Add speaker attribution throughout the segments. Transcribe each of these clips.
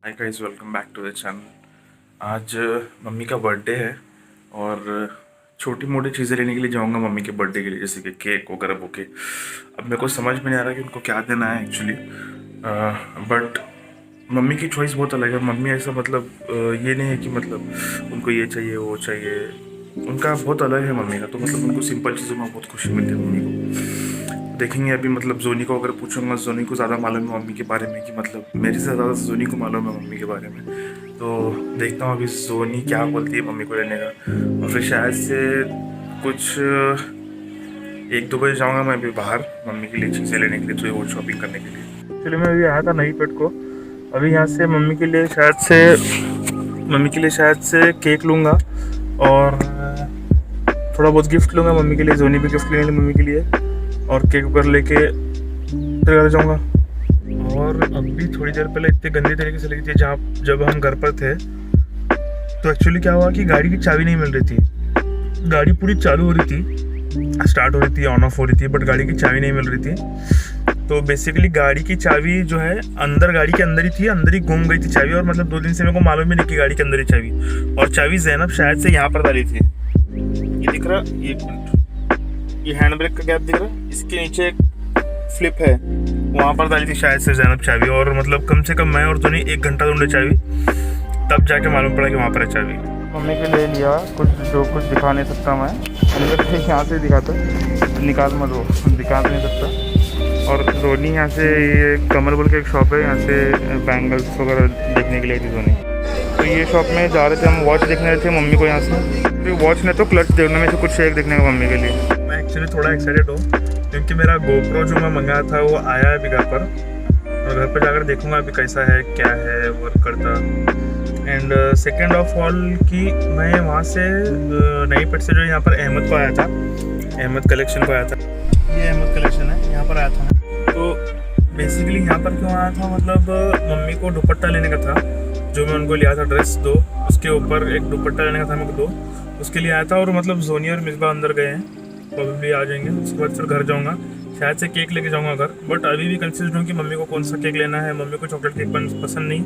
Speaker 1: Hi guys, welcome back to the channel. आज mummy का birthday है और छोटी मोटी चीज़ें लेने के लिए जाऊंगा मम्मी के बर्थडे के लिए, जैसे कि केक वगैरह बुके। अब मेरे को समझ में नहीं आ रहा कि उनको क्या देना है एक्चुअली, बट मम्मी की चॉइस बहुत अलग है। मम्मी ऐसा मतलब ये नहीं है कि मतलब उनको ये चाहिए वो चाहिए, उनका बहुत अलग है मम्मी का। तो मतलब उनको सिंपल चीज़ों में बहुत खुशी मिलती है मम्मी को। देखेंगे अभी, मतलब जोनी को अगर पूछूंगा, जोनी को ज़्यादा मालूम है मम्मी के बारे में, कि मतलब मेरे से ज़्यादा जोनी को मालूम है मम्मी के बारे में। तो देखता हूँ अभी जोनी क्या बोलती है मम्मी को लेने का, और फिर शायद से कुछ 1-2 बजे जाऊँगा मैं अभी बाहर मम्मी के लिए चीज़ें लेने के लिए, थोड़ी बहुत शॉपिंग करने के लिए। चलिए, मैं अभी आया था नई पेट को। अभी यहाँ से मम्मी के लिए शायद से केक लूँगा और थोड़ा बहुत गिफ्ट लूँगा मम्मी के लिए। जोनी भी गिफ्ट लेने मम्मी के लिए और केक वगैरह लेके फिर घर जाऊँगा। और अभी थोड़ी देर पहले इतनी गंदी तरीके से लगी थी जब हम घर पर थे, तो एक्चुअली क्या हुआ कि गाड़ी की चाबी नहीं मिल रही थी। गाड़ी पूरी चालू हो रही थी, स्टार्ट हो रही थी, ऑन ऑफ हो रही थी, बट गाड़ी की चाबी नहीं मिल रही थी। तो बेसिकली गाड़ी की चाबी जो है अंदर, गाड़ी के अंदर ही थी, अंदर ही गुम गई थी चाबी। और मतलब 2 दिन से मेरे को मालूम ही नहीं कि गाड़ी के अंदर ही चाबी, और चाबी ज़ैनब शायद से यहाँ पर डाली थी। ये दिख रहा, ये हैंड ब्रेक का गैप दिख रहा है, इसके नीचे एक फ्लिप है, वहाँ पर डाली थी शायद से ज़ैनब चाबी। और मतलब कम से कम मैं और जोनी 1 घंटा ढूंढे चाबी, तब जाके मालूम पड़ा कि वहाँ पर है चाबी। मम्मी के ले लिया कुछ, जो कुछ दिखा नहीं सकता मैं, अंदर से यहाँ से दिखाता, निकाल मत वो, दिखा नहीं सकता। और जोनी यहाँ से, ये कमल बोल के एक शॉप है, यहाँ से बैंगल्स वगैरह देखने के लिए थी जोनी। तो ये शॉप में जा रहे थे हम, वॉच देखने रहे थे मम्मी को यहाँ से। तो वॉच ने तो क्लच देखने में से कुछ एक देखने का मम्मी के लिए। मैं एक्चुअली थोड़ा एक्साइटेड हूँ क्योंकि मेरा गोप्रो जो मैं मंगाया था वो आया है अभी घर पर, और घर पर जाकर देखूंगा अभी कैसा है, क्या है, वर्क करता। एंड सेकेंड ऑफ ऑल कि मैं वहाँ से नई पेट से जो यहाँ पर अहमद को आया था, अहमद कलेक्शन को आया था, ये अहमद कलेक्शन है, यहाँ पर आया था मैं। तो बेसिकली यहाँ पर क्यों आया था, मतलब मम्मी को दुपट्टा लेने का था, जो मैं उनको लिया था ड्रेस 2, उसके ऊपर एक दुपट्टा लेने का था मेरे को 2, उसके लिए आया था। और मतलब जोनी और मिसबा अंदर गए हैं, प्रोबेबली आ जाएंगे, उसके बाद फिर घर जाऊंगा, शायद से केक लेके जाऊंगा घर। बट अभी भी कंफ्यूज हूँ कि मम्मी को कौन सा केक लेना है। मम्मी को चॉकलेट केक पसंद नहीं,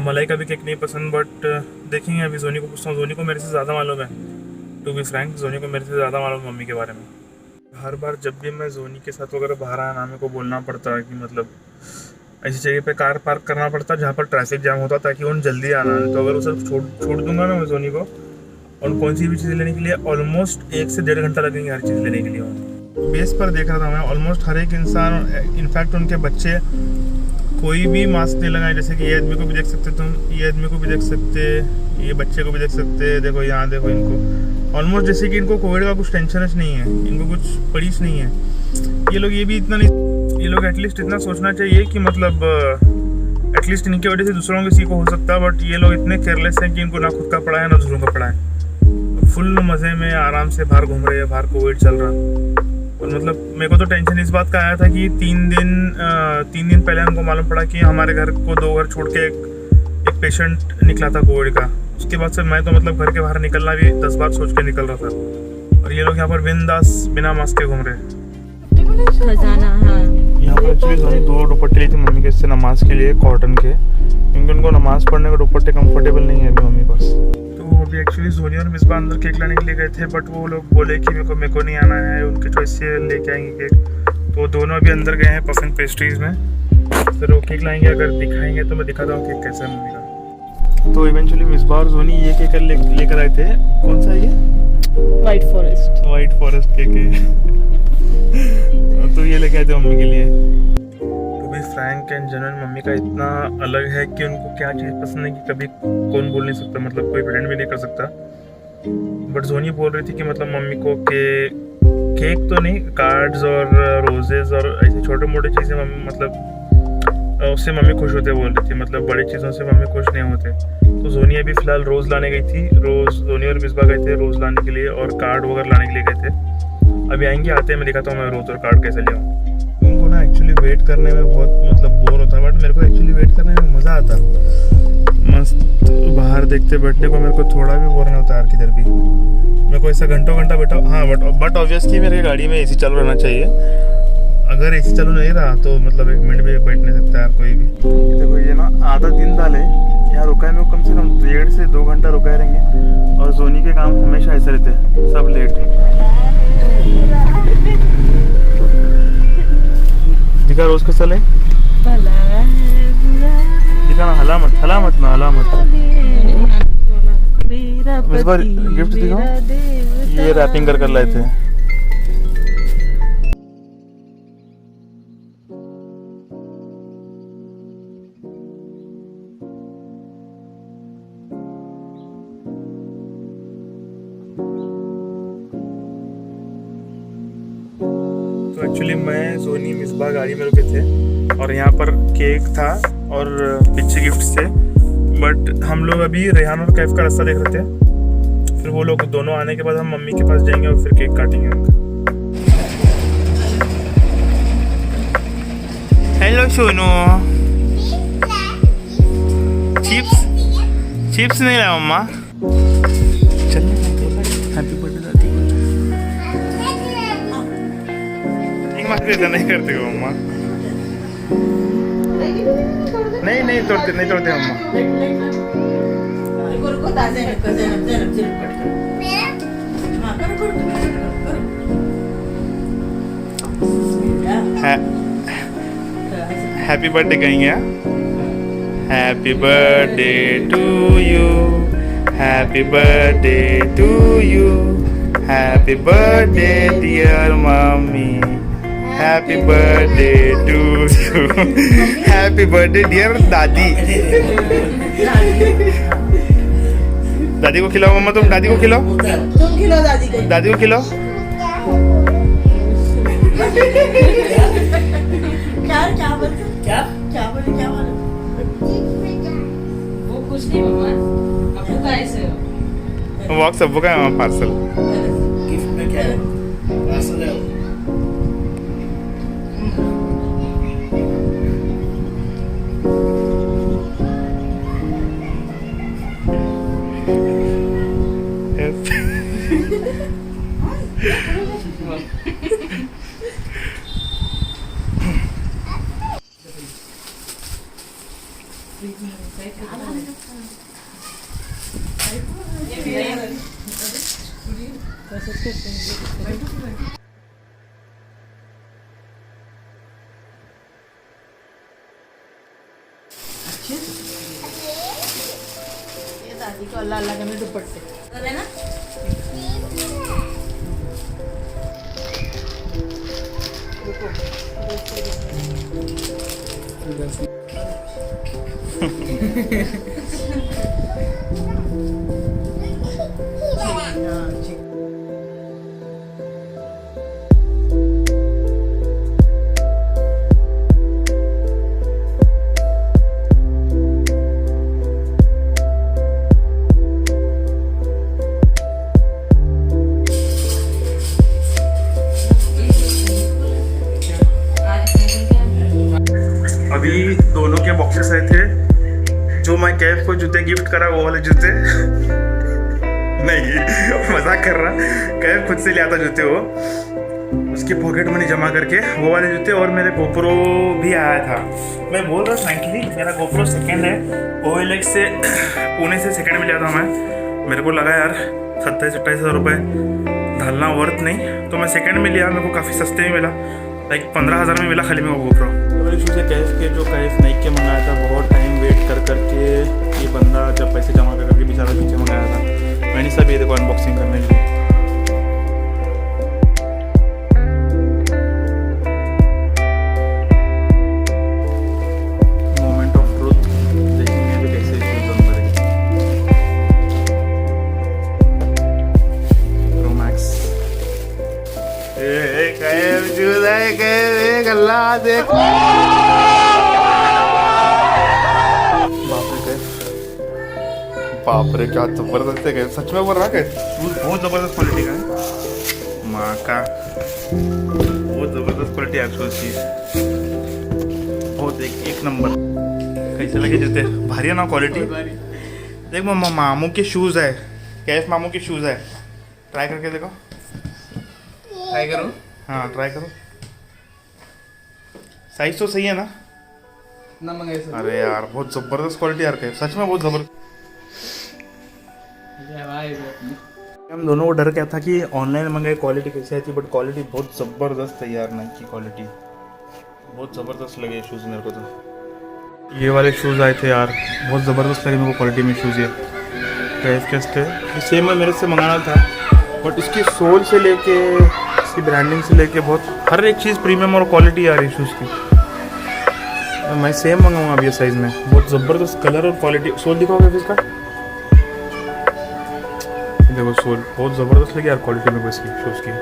Speaker 1: मलाई का भी केक नहीं पसंद, बट देखेंगे अभी। जोनी को पूछता हूँ, जोनी को मेरे से ज़्यादा मालूम है, टू बी फ्रैंक, जोनी को मेरे से ज़्यादा मालूम है मम्मी के बारे में। हर बार जब भी मैं जोनी के साथ वगैरह बाहर आया ना, मेरे को बोलना पड़ता है कि मतलब ऐसी जगह पे कार पार्क करना पड़ता जहाँ पर ट्रैफिक जाम होता, ताकि उन जल्दी आना है। तो अगर वो सब छोड़ दूंगा ना मैं जोनी को, और कौन सी भी चीज़ लेने के लिए ऑलमोस्ट 1 से 1.5 घंटा लगेंगे हर चीज़ लेने के लिए। बेस पर देख रहा था मैं, ऑलमोस्ट हर एक इंसान, इनफैक्ट उनके बच्चे, कोई भी मास्क नहीं लगाए। जैसे कि ये आदमी को भी देख सकते तुम, ये आदमी को भी देख सकते, ये बच्चे को भी देख सकते, देखो यहाँ देखो इनको, ऑलमोस्ट जैसे कि इनको कोविड का कुछ टेंशन नहीं है, इनको कुछ पड़ीस नहीं है। ये लोग ये भी इतना नहीं, ये लोग एटलीस्ट इतना सोचना चाहिए कि मतलब एटलीस्ट इनकी वजह से दूसरों किसी को हो सकता है, बट ये लोग इतने केयरलेस हैं कि इनको ना खुद का पड़ा है ना दूसरों का पड़ा है। फुल मज़े में आराम से बाहर घूम रहे हैं, बाहर कोविड चल रहा। और मतलब मेरे को तो टेंशन इस बात का आया था कि 3 दिन पहले हमको मालूम पड़ा कि हमारे घर को 2 घर छोड़ के एक पेशेंट निकला था कोविड का। उसके बाद से मैं तो मतलब घर के बाहर निकलना भी 10 बार सोच के निकल रहा था, और ये लोग यहाँ पर बिंदास बिना मास्क के घूम रहे हैं। यहाँ पर एक्चुअली 2 दुपट्टे ली थी मम्मी के, इससे नमाज के लिए, कॉटन के, क्योंकि उनको नमाज पढ़ने का दुपट्टे कंफर्टेबल नहीं है अभी मम्मी पास। तो अभी एक्चुअली जोनी और मिसबा अंदर केक लाने के लिए गए थे, बट वो लोग बोले कि मेरे को नहीं आना है, उनकी चॉइस से लेके आएंगे केक। तो दोनों अभी अंदर गए हैं पफिन पेस्ट्रीज में, फिर वो केक लाएंगे, अगर दिखाएंगे तो मैं दिखाता हूँ केक कैसा है मम्मी का। तो इवेंचुअली मिसबा और जोनी ये केक लेकर आए थे। कौन सा ये? वाइट फॉरेस्ट केक है। तो ये लेके आए थे मम्मी के लिए। To be frank and genuine, mummy का इतना अलग है कि उनको क्या चीज़ पसंद है कि कभी कौन बोल नहीं सकता, मतलब कोई प्रेजेंट भी नहीं कर सकता। बट जोनी बोल रही थी कि मतलब मम्मी को केक तो नहीं, कार्ड्स और रोजेज और ऐसी छोटे मोटे चीज़ें मम्मी, मतलब उससे मम्मी खुश होते बोल रही थी, मतलब बड़ी चीज़ों से मम्मी खुश नहीं होते। तो जोनी अभी फ़िलहाल रोज़ लाने गई थी, जोनी और मिसबा गए थे रोज़ लाने के लिए, और कार्ड वगैरह लाने के लिए गए थे। अभी आएंगे, आते हैं मैं दिखाता हूँ मैं रोज़ और कार्ड कैसे ले आऊँ। उनको ना एक्चुअली वेट करने में बहुत मतलब बोर होता है, बट मेरे को एक्चुअली वेट करने में मज़ा आता। मस्त बाहर देखते बैठने को मेरे को थोड़ा भी बोर नहीं होता यार किधर भी। मेरे को ऐसा घंटों घंटा बैठा, हाँ, बट ऑब्वियसली मेरे गाड़ी में AC चालू रहना चाहिए। अगर एसी चालू नहीं रहा तो मतलब 1 मिनट भी बैठ नहीं सकता यार कोई भी। देखो ये ना आधा दिन डाले यहाँ रुका है, मैं कम से कम 1.5 से 2 घंटा रुका रहेंगे। और सोनी के काम हमेशा ऐसे रहते हैं, सब लेट। दिखा रोज का चले दिखा ना, हला मत हला मत ना, हला मत। इस बार गिफ्ट दिखाओ, ये रैपिंग कर लाए थे। तो एक्चुअली मैं सोनी मिसबा गाड़ी में रुके थे और यहाँ पर केक था और पीछे गिफ्ट थे। बट हम लोग अभी रेहान और कैफ का रास्ता देख रहे थे, फिर वो लोग दोनों आने के बाद हम मम्मी के पास जाएंगे और फिर केक काटेंगे उनका। हेलो सोनू, चिप्स नहीं लाया मम्मा? चल हैप्पी बर्थडे दादी। नहीं करते हो मम्मा? नहीं तोड़ते मम्मा। हैप्पी बर्थडे कहेंगे। Happy birthday to you, happy birthday to you, happy birthday dear mummy, happy birthday to you, happy birthday dear दादी। दादी को खिलाओ मम्मा, तुम दादी को खिलाओ,
Speaker 2: तुम खिलाओ
Speaker 1: दादी को खिलाओ।
Speaker 2: क्या बोले वो कुछ नहीं मम्मा, आपको का ऐसे हो
Speaker 1: बॉक्स अब का पार्सल
Speaker 2: गिफ्ट में क्या है? पार्सल है। ये दादी को अल्लाह अल्लाह करने दुपट्टे है ना।
Speaker 1: अभी दोनों के बॉक्सेस आए थे। जो मैं कैफ को जूते गिफ्ट करा वो वाले जूते नहीं, मजाक कर रहा। कैफ खुद से लिया था जूते, वो उसकी पॉकेट मनी जमा करके वो वाले जूते। और मेरे गोप्रो भी आया था। मैं बोल रहा फ्रैंकली मेरा गोप्रो सेकंड है, OLX से पुणे से सेकंड में लिया था मैं। मेरे को लगा यार 27-28 हज़ार रुपये डालना वर्थ नहीं, तो मैं सेकंड में लिया। मेरे को काफ़ी सस्ते में मिला, लाइक 15,000 में मिला खाली मेरे को गोप्रो। शूज़ है कैफ के, जो कैफ नाइक के मंगाया था। बहुत टाइम वेट कर करके ये बंदा जब पैसे जमा कर करके बेचारा पीछे मंगाया था। मैंने सब ये देखो अनबॉक्सिंग करने के लिए। मोमेंट ऑफ ट्रूथ देखेंगे अभी कैसे शूज़ अंदर है। प्रो मैक्स कैफ शूज़ है, कैफ गल्ला देखो। बाप रे क्या जबरदस्त है। सच में बोल रहा है, शूज बहुत जबरदस्त क्वालिटी का है। माँ का बहुत जबरदस्त क्वालिटी है शूज की, बहुत एक नंबर। कैसे लगे जूते? भारी है ना क्वालिटी। देख मामू के शूज है, कैफ मामू के शूज है। ट्राई करके देखो, ट्राई करो। हाँ ट्राई करो। साइज तो सही है ना?
Speaker 3: ना मंगाए सर।
Speaker 1: अरे यार बहुत ज़बरदस्त क्वालिटी यार का, सच में बहुत ज़बरदस्त। हम दोनों को डर क्या था कि ऑनलाइन मंगाई क्वालिटी कैसी आती, बट क्वालिटी बहुत ज़बरदस्त है यार, नाइक की क्वालिटी बहुत ज़बरदस्त लगे शूज़ मेरे को तो। ये वाले शूज़ आए थे यार, बहुत ज़बरदस्त लगे मेरे को क्वालिटी में शूज़। ये प्राइस कैसे थे, ये सेम में मेरे से मंगाना था, बट इसकी सोल से लेके इसकी ब्रांडिंग से लेके बहुत हर एक चीज़ प्रीमियम और क्वालिटी आ रही है शूज़ की। मैं सेम मंगाऊंगा अब ये साइज़ में, बहुत ज़बरदस्त कलर और क्वालिटी। सोल दिखाओगे फिर इसका, देखो सोल बहुत ज़बरदस्त लगी यार क्वालिटी मेरे को इसकी शूज़ की,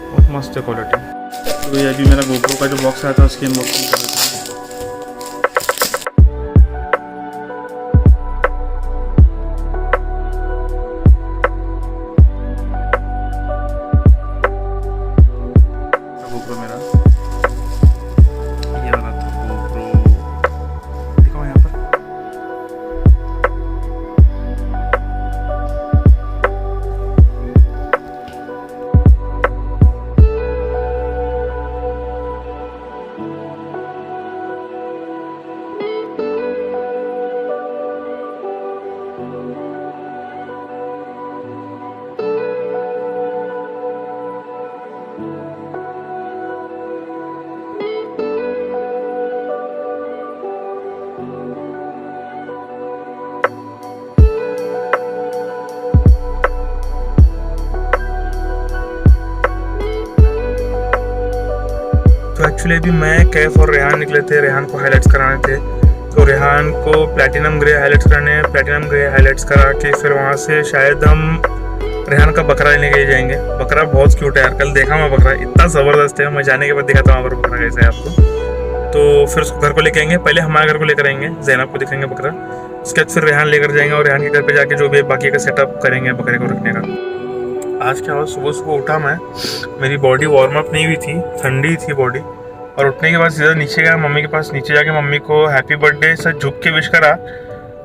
Speaker 1: बहुत मस्त है क्वालिटी। तो ये अभी मेरा गोप्रो का जो बॉक्स आया था उसकी अनबॉक्सिंग कर रहे थे। गोप्रो मेरा ये वाला था गोप्रो, दिखाओ यहाँ पर। तो एक्चुअली अभी मैं, कैफ और रेहान निकले थे, रेहान को हाइलाइट्स कराने थे। तो रेहान को प्लैटिनम ग्रे हाइलाइट्स कराने हैं, प्लैटिनम ग्रे हाइलाइट्स करा के फिर वहाँ से शायद हम रेहान का बकरा लेने के लिए जाएंगे। बकरा बहुत क्यूट है यार, कल देखा मैं बकरा, इतना ज़बरदस्त है। मैं जाने के बाद दिखाता हूँ वहाँ पर बकरा कैसे है आपको। तो फिर उसको घर को लेके आएंगे, पहले हमारे घर को लेकर आएंगे, जैनब को दिखाएंगे बकरा, उसके बाद फिर रेहान लेकर जाएंगे और रेहान के घर पे जाके जो भी बाकी का सेटअप करेंगे बकरे को रखने का। आज क्या हुआ, सुबह सुबह उठा मैं, मेरी बॉडी वार्म अप नहीं हुई थी, ठंडी थी बॉडी, और उठने के बाद सीधा नीचे गया मम्मी के पास। नीचे जाके मम्मी को हैप्पी बर्थडे से झुक के विश करा,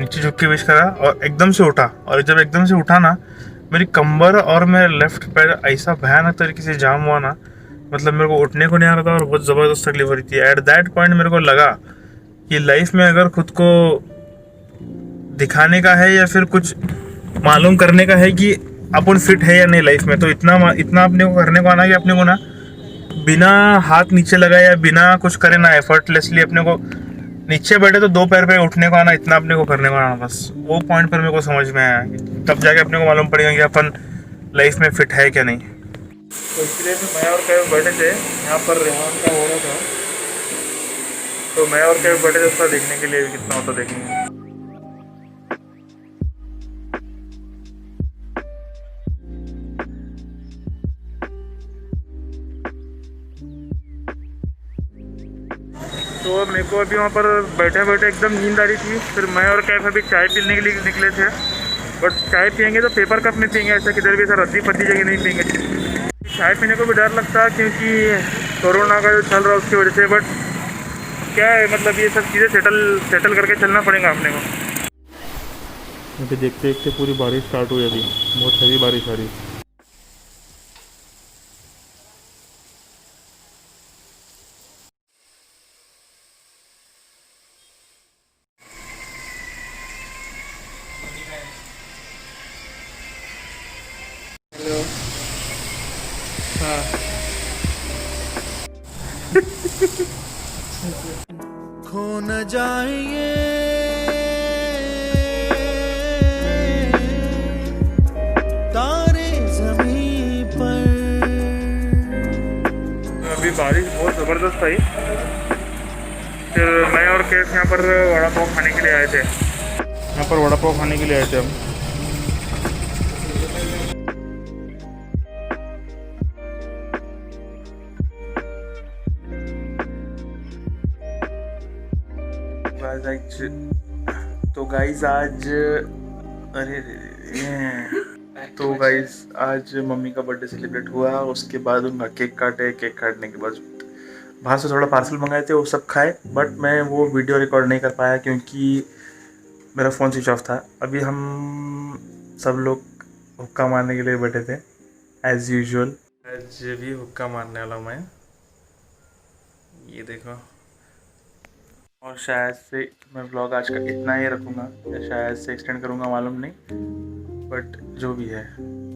Speaker 1: नीचे झुक के विश करा और एकदम से उठा। और जब एकदम से उठा ना, मेरी कंबर और मेरा लेफ्ट पैर ऐसा भयानक तरीके से जाम हुआ ना, मतलब मेरे को उठने को नहीं आ रहा था और बहुत ज़बरदस्त तकलीफ हो रही थी। एट दैट पॉइंट मेरे को लगा कि लाइफ में अगर खुद को दिखाने का है या फिर कुछ मालूम करने का है कि अपन फिट है या नहीं लाइफ में, तो इतना अपने को करने को आना कि अपने को ना बिना हाथ नीचे लगाए या बिना कुछ करे ना, एफर्टलेसली अपने को नीचे बैठे तो दो पैर पे उठने को आना, इतना अपने को करने को आना। बस वो पॉइंट पर मेरे को समझ में आया, तब जाके अपने को मालूम पड़ेगा कि अपन लाइफ में फिट है क्या नहीं। तो इसलिए मैं और कैफ बैठे थे यहाँ पर, रेहान का हो रहा था, तो मैं और कैफ बैठे थे उसका देखने के लिए कितना होता देखेंगे। तो मेरे को अभी वहाँ पर बैठे बैठे एकदम नींद आ रही थी। फिर मैं और कैफ अभी चाय पीने के लिए निकले थे, बट चाय पियेंगे तो पेपर कप में पियेंगे, ऐसा किधर भी ऐसा रद्दी पद्दी जगह नहीं पियेंगे। चाय पीने को भी डर लगता है क्योंकि कोरोना का जो चल रहा है उसकी वजह से, बट क्या है मतलब ये सब चीज़ें सेटल करके चलना पड़ेगा अपने को। अभी देखते देखते पूरी बारिश स्टार्ट हुई, अभी बहुत हेवी बारिश आ रही है।
Speaker 4: खो न जाए तारे ज़मीं पर।
Speaker 1: अभी बारिश बहुत ज़बरदस्त आई, फिर मैं और कैफ यहाँ पर वड़ा पाव खाने के लिए आए थे, यहाँ पर वड़ा पाव खाने के लिए आए थे हम। तो गाइज आज तो गाइज आज मम्मी का बर्थडे सेलिब्रेट हुआ, उसके बाद उनका केक काटे, केक काटने के बाद बाहर से थोड़ा पार्सल मंगाए थे, वो सब खाए, बट मैं वो वीडियो रिकॉर्ड नहीं कर पाया क्योंकि मेरा फ़ोन स्विच ऑफ था। अभी हम सब लोग हुक्का मारने के लिए बैठे थे एज़ यूजुअल। आज भी हुक्का मारने वाला हूँ मैं, ये देखो। और शायद से मैं व्लॉग आज का इतना ही रखूँगा या शायद से एक्सटेंड करूँगा, मालूम नहीं, बट जो भी है।